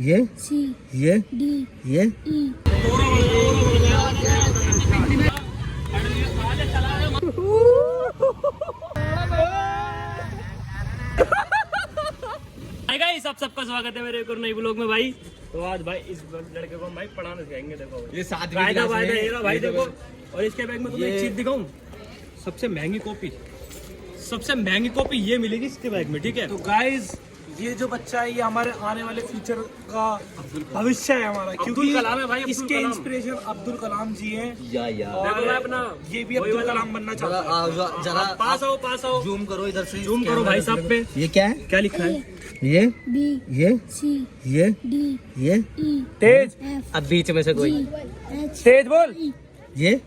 ये सी ये डी ये ई हाय गाइस, आप सबका स्वागत है मेरे एक और नई ब्लॉग में भाई। तो आज भाई इस लड़के को हम भाई पढ़ाना सिखाएंगे। देखो ये साथ कायदा वायदा ये रहा भाई, देखो। और इसके बैग में तुम्हें एक चीज दिखाऊं, सबसे महंगी कॉपी ये मिलेगी इसके बैग में, ठीक है। तो गाइस, ये जो बच्चा है ये हमारे आने वाले फ्यूचर का भविष्य है हमारा, क्योंकि कलाम है भाई, अब्दुल इसके कलाम। इंस्पिरेशन अब्दुल कलाम जी हैं। देखो भाई अपना ये भी अब्दुल कलाम बनना चाहता है। जरा पास आओ जूम करो इधर से, जूम करो भाई साहब पे। ये क्या है? क्या लिखा है? ये बी ये सी ये डी ये ई तेज एफ अब बीच में से जी एच तेज बोल। ई ये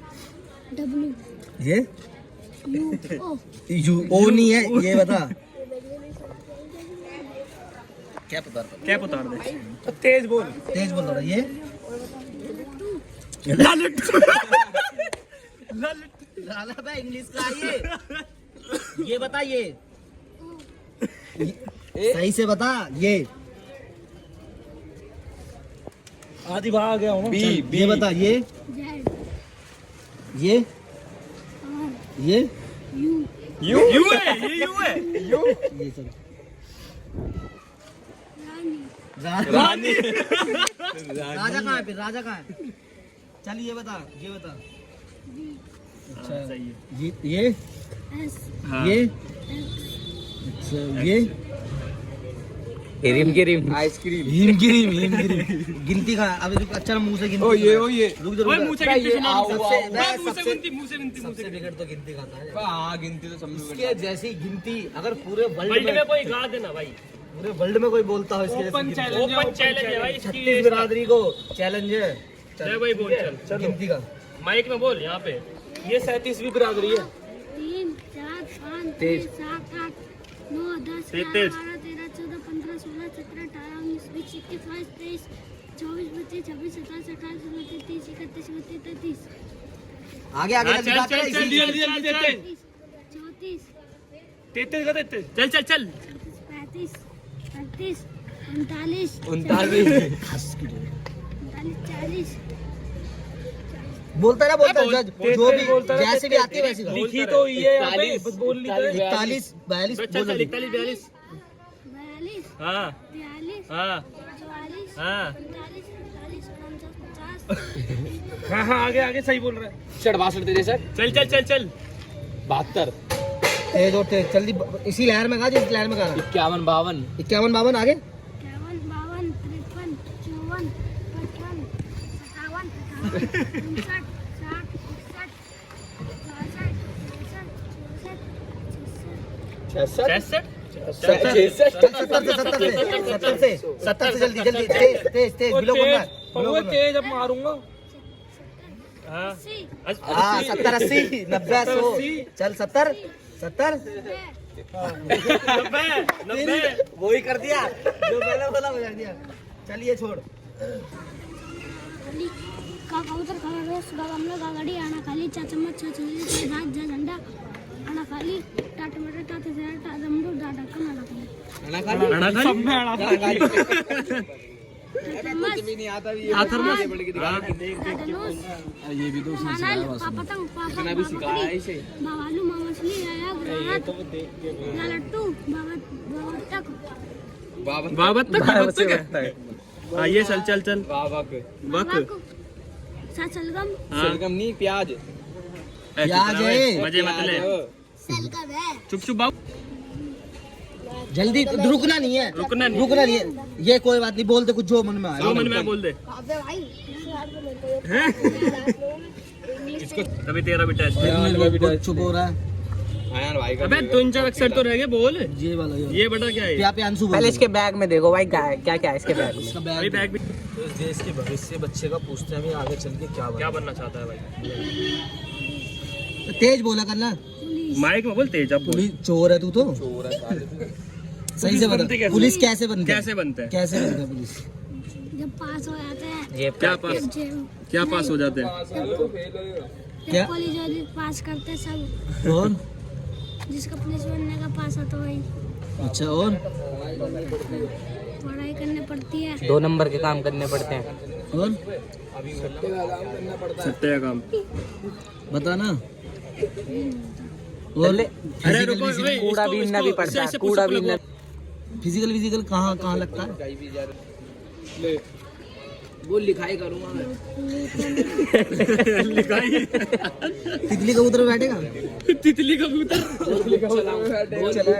डब्ल्यू ये यू ओ यू ओ नहीं है, ये बता कैप उतार दे। तो तेज बोल। तेज बोल रहा ये लाला भाई इंग्लिश का ये बता, ये सही से बता। ये आधी भाग गया हूँ। चल, ये बता। ये जेड ये आर ये यू यू है। ये सब रानी रानी राजा कहाँ है? फिर राजा कहाँ है? चल ये बता बी अच्छा सही है। ये एस हाँ। ये एक्स अच्छा ये रिम की रिम आइसक्रीम हिमगिरी गिनती का। अब रुक, अच्छा मुंह से गिनती। ये रुक जा, ओए रुक मुंह जा। से गिनती सुना। मुंह से सबसे बिगड़ तो गिनती खाता है। हाँ गिनती तो सब लोग इसके जैसी गिनती अगर पूरे वर्ल्ड वर्ल्ड में में कोई गा देना भाई। पूरे वर्ल्ड में कोई बोलता हो इसके ओपन जैसी गिनती। चैलेंज ओपन चैलेंज है भाई, छत्तीस बिरादरी को चैलेंज है। ले भाई बोल चल। गिनती का माइक में बोल यहाँ पे। ये 37वीं बिरादरी है। 3 4 5 तेज। 6 7 8 9 10 तेज, 11 तेज। 12 13 14 15 16 17 18 19 20 21 22 23 24 25 26 27 28 29 30 31 32 33 आगे आगे जल्दी बात कर। इसी- जल्दी 34 तेज का तेज। चल 35 38 39 40 बोलता ना बोलता बोल, जज तेज जो तेज भी बोलता रहा, जैसे भी आती है वैसे करो। लिखी तो ये यहाँ पे, बस बोल ली तो। 41 42 चल बोलो। 41 42। 42 हाँ 43 हाँ 44 हाँ 45 46 50 हाँ हाँ आगे आगे सही बोल रहा है। चढ़ बासठ तेरे सर चल 72 तेज और तेज जल्दी इसी लहर में गा, जिस लहर में गा रहा। 51 52 51 52 आगे 51 52 53 54 55 57 58 59 60 66 70 से जल्दी जल्दी तेज तेज तेज बिलो बोलना है, बिलो बोलना है। तेज अब मारूंगा। हाँ 70 80 90 100 चल 70 90 वही कर दिया जो पहले बोला वो कर दिया। चलिए छोड़। कबूतर खा रोस गमला गाड़ी आना खाली चा चम्मच छ छली छ भात जा झंडा आना खाली टा टमाटर टा तेरा टा जमडू टा ढक्कन आना खाली सब में आना चम्मच नहीं आता भी थर्मस। धनुष ये भी तो मानल पापतंग पापा भी सिखाया है इसे बावालू मछली आया ग्राहक लट्टू बावतक बाबा तक है। हाँ ये चल बाबा के बक सलगम हाँ सलगम नहीं प्याज प्याज है। मजे मत ले। सलगम है चुप बाबू, जल्दी रुकना नहीं है, रुकना नहीं। रुकना नहीं है। ये कोई बात नहीं, बोल दे कुछ जो मन में आए। जो मन में बोल दे। अबे भाई तभी तेरा भी टेस्ट है। बहुत चुप हो रहा है। यार भाई का अबे 2-4 अक्षर तो रह गए, बोल। ये वाला ये बटा क्या है? यहाँ पे अंशु पहले इसके बैग में देखो भाई क्या क्या है इसके बैग में। इसका भाई बैग भी तो इस देश के भविष्य बच्चे का पूछते हैं अभी आगे चल के क्या क्या बनना चाहता है भाई? तेज बोला करना। माइक में बोल तेज। अब बोल। पुलिस चोर है तू तो। चोर है साले। सही से बनती बता कैसे? पुलिस कैसे बनती है? कैसे बनता है? कैसे बनता है पुलिस? जब पास हो जाते हैं ये क्या पास क्या पास हो जाते हैं? क्या? कॉलेज वाले पास करते सब, और जिसका पुलिस बनने का पास आता वही। अच्छा और पढ़ाई करनी पड़ती है। 2 नंबर के काम करने पड़ते हैं। और सत्ते का काम। बता ना। और अरे रुको कूड़ा बीनना भी पड़ता है, कूड़ा बीनना। फिजिकल कहाँ कहाँ लगता है? वो लिखाई करूंगा मैं। लिखाई तितली कबूतर बैठेगा? तितली कबूतर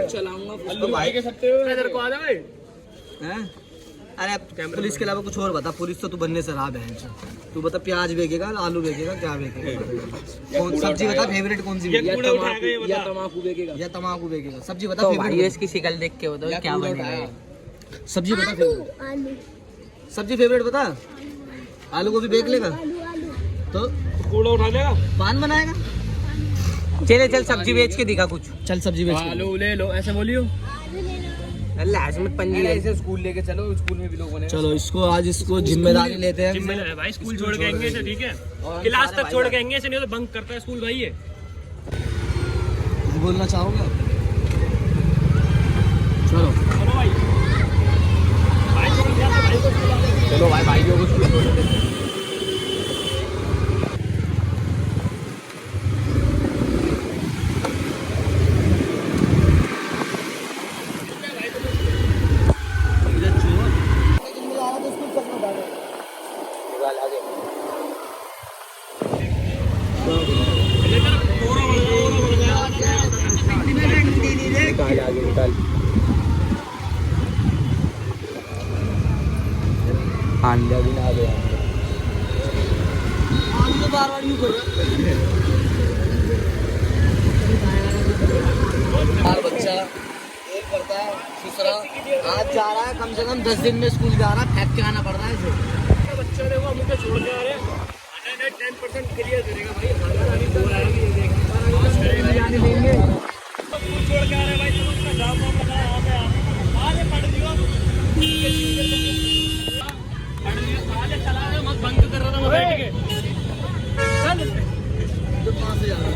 चलाऊंगा तो भाई के सकते हो इधर को आ जा भाई। हैं? अरे पुलिस के अलावा कुछ और बता। पुलिस तो तू बनने से रहा बहन। तू बता प्याज बेचेगा, आलू बेचेगा, क्या बेचेगा? कौन सब्जी बता फेवरेट कौन सी? ये कूड़ा उठाएगा ये बता। तम्बाकू बेचेगा। या तमाकू बेचेगा। सब्जी बता तो भाई फेवरेट। इसकी शक्ल देख के बताओ क्या बनेगा। सब्जी बता फेवरेट। आलू सब्जी फेवरेट बता। आलू को भी बेच लेगा आलू आलू तो कूड़ा उठा लेगा। पान बनाएगा। चल सब्जी बेच के दिखा कुछ। चल सब्जी बेच के। आलू ले लो ऐसे बोलियो। अल्लाह में पंजी ऐसे स्कूल लेके चलो, स्कूल में भी लोग बने। चलो इसको जिम्मेदारी लेते हैं। जिम्मेदार है भाई। स्कूल छोड़ के आएंगे इसे, ठीक है? क्लास तक छोड़ के आएंगे इसे, नहीं तो बंक करता है स्कूल भाई ये। कुछ बोलना चाहोगे आप? चलो चलो भाई। भाई को क्या भाई को चलो भाई को कुछ आंधा भी ना गया। बच्चा एक पढ़ता है, दूसरा आज जा रहा है, कम से कम 10 दिन में स्कूल जा रहा है, फेंक के आना पड़ रहा है इसे। बच्चा देखो हम उसे छोड़ के आ रहे हैं। 10% क्लियर करेगा भाई। हमारा अभी दूर आएगी ये देख। जाने देंगे। स्कूल छोड़ के आ रहे हैं भाई। तुम उसका जॉब वाम लगा यहाँ पे आगे पढ़ लियो। पढ़ लियो आगे चला रहे मत बंक कर रहा था मैं बैठ के। तो कहाँ से जा रहा है?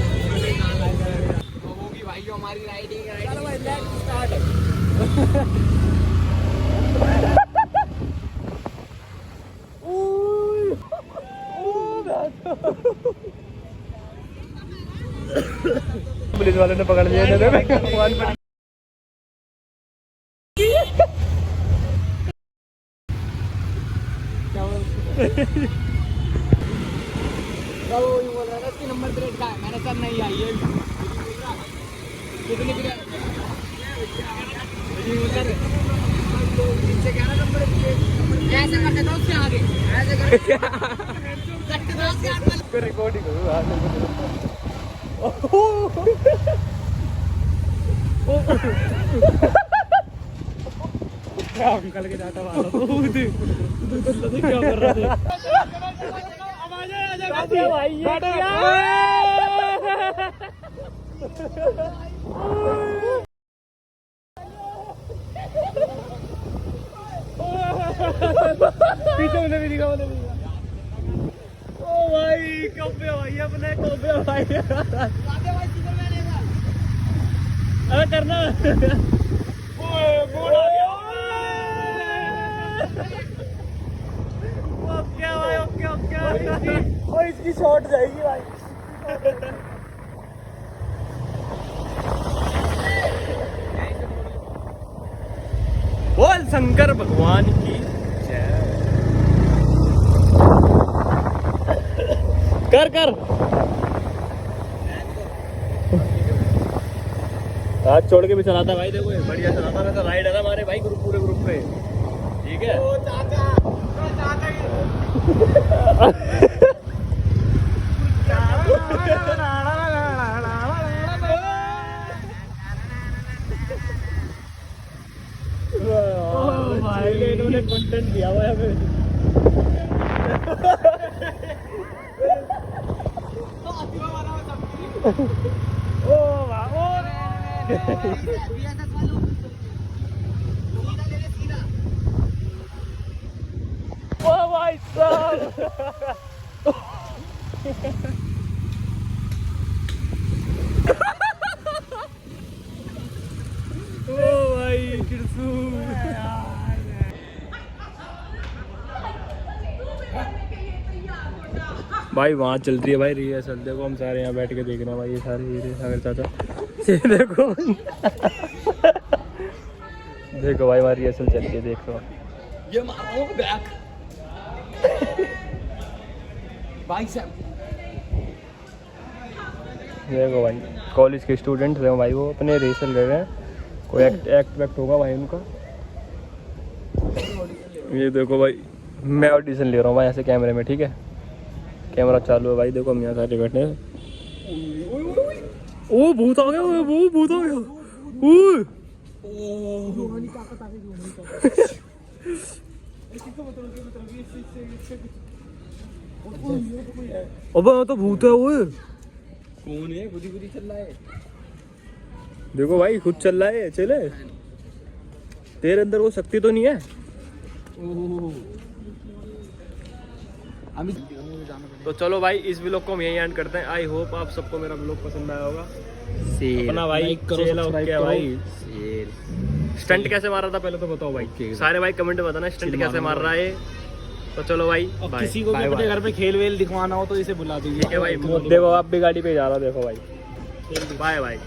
होगी भाई जो हमारी राइडिंग है। चलो भाई लेट्स स्टार्ट। पुलिस वाले ने पकड़ लिया इन्हें। वो ये बोल रहा था कि नंबर प्लेट का है। मैंने सर नहीं आई है। कितनी प्लेट? नीचे 11 नंबर प्लेट। ऐसे करते दो उसके आगे। ऐसे करते रिकॉर्डिंग करूँ। क्या अंकल के जाता वाला तो क्या कर रहा था? भाई पीछे उन्हें भी दिखा ओ भाई कब पे भाई अपने कब पे भाई अरे करना ओए बोल आ गया ओके भाई ओके ओ इसकी शॉट जाएगी भाई बोल शंकर भगवान की जय कर हाथ छोड़ के भी चलाता भाई देखो बढ़िया चलाता रहता राइड है ना हमारे भाई ग्रुप पूरे ग्रुप पे ठीक है ओ चाचा भाई इन्होंने कंटेंट दिया हुआ है हमें ओ वाह ओ भाई साहब ओ भाई किरसू भाई वहाँ चल रही है भाई रिहर्सल, देखो हम सारे यहाँ बैठ के देख रहे हैं भाई, ये सारे हीरे सागर चाचा, ये देखो देखो भाई हमारी रिहर्सल चल रही है, देखो ये मारो बैक भाई साहब। देखो भाई कॉलेज के स्टूडेंट्स हैं भाई, वो अपने रिहर्सल कर रहे हैं, कोई एक्ट वैक्ट होगा भाई उनका। ये देखो भाई मैं ऑडिशन ले रहा हूँ भाई ऐसे कैमरे में, ठीक है कैमरा चालू है भाई, देखो हम यहाँ सारे बैठे हैं। ओ भूत आ गया, वो भूत आ गया, अबे तो भूत है वो, कौन है? गुदी गुदी चल रहा है। देखो भाई खुद चल रहा है, चले तेरे अंदर वो शक्ति तो नहीं है। तो चलो भाई इस व्लॉग को हम यहीं एंड करते हैं। आई होप आप सबको मेरा व्लॉग पसंद आया होगा। अपना भाई चेला हो गया भाई। स्टंट कैसे मार रहा था पहले तो बताओ भाई, सारे भाई कमेंट में बताना स्टंट कैसे मार रहा है। तो चलो भाई बाय। किसी को भी अपने घर पे खेल वेल दिखवाना हो तो इसे बुला दीजिए। ठीक है भाई, देखो आप भी गाड़ी पे जा रहा हो, देखो भाई बाय बाय।